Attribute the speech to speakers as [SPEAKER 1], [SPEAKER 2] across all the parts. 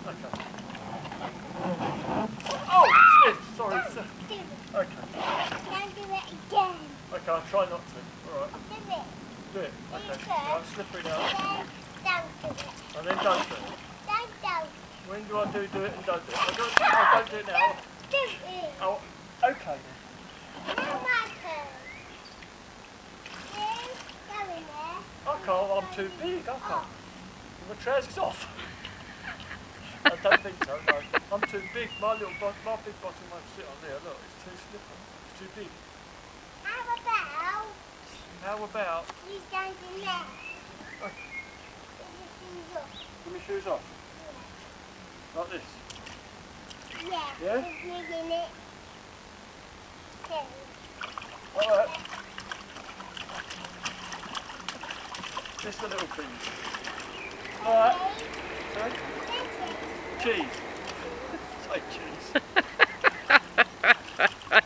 [SPEAKER 1] Okay. Oh, shit, sorry. Okay.
[SPEAKER 2] Don't do it again.
[SPEAKER 1] Okay, I'll try not to. Alright.
[SPEAKER 2] Do it.
[SPEAKER 1] Do it. Okay.
[SPEAKER 2] Do it.
[SPEAKER 1] I'm slippery now.
[SPEAKER 2] Then don't do it.
[SPEAKER 1] And then don't do it.
[SPEAKER 2] Don't.
[SPEAKER 1] When do I do it and don't do it? I don't do it now.
[SPEAKER 2] Do it.
[SPEAKER 1] Oh, okay then.
[SPEAKER 2] Now my turn. Go in there.
[SPEAKER 1] I can't, I'm too big, I can't. My trousers off. I don't think so, no. I'm too big. My big bottom won't sit on there. Look, it's too slippery. It's too big.
[SPEAKER 2] How about
[SPEAKER 1] How about...
[SPEAKER 2] you stand in there?
[SPEAKER 1] Okay.
[SPEAKER 2] Put your shoes off.
[SPEAKER 1] Put my shoes off. Like this.
[SPEAKER 2] Yeah.
[SPEAKER 1] Yeah?
[SPEAKER 2] Just moving it. Okay.
[SPEAKER 1] Alright. Just a little thing. Alright. Sorry? Cheese. Say cheese.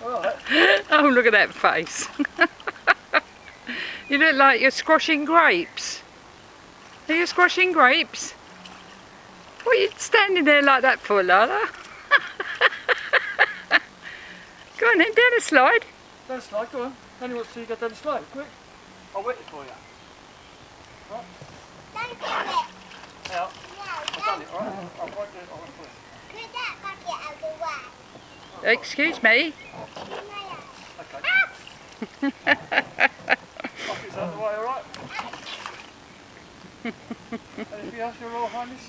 [SPEAKER 1] Alright.
[SPEAKER 3] Oh, look at that face. You look like you're squashing grapes. Are you squashing grapes? What are you standing there like that for, Lala? Go on then, down the slide.
[SPEAKER 1] Down the slide, go on. Only wants to see you go down the slide, quick. I'll wet it for you. Right.
[SPEAKER 2] Don't do it.
[SPEAKER 1] Out.
[SPEAKER 2] No,
[SPEAKER 1] I've done it, alright? I won't do it, I won't put it.
[SPEAKER 2] Put that bucket out of the way.
[SPEAKER 3] Excuse me.
[SPEAKER 1] Okay. Bucket's out of the way, alright? Anything else, Your Royal Highness?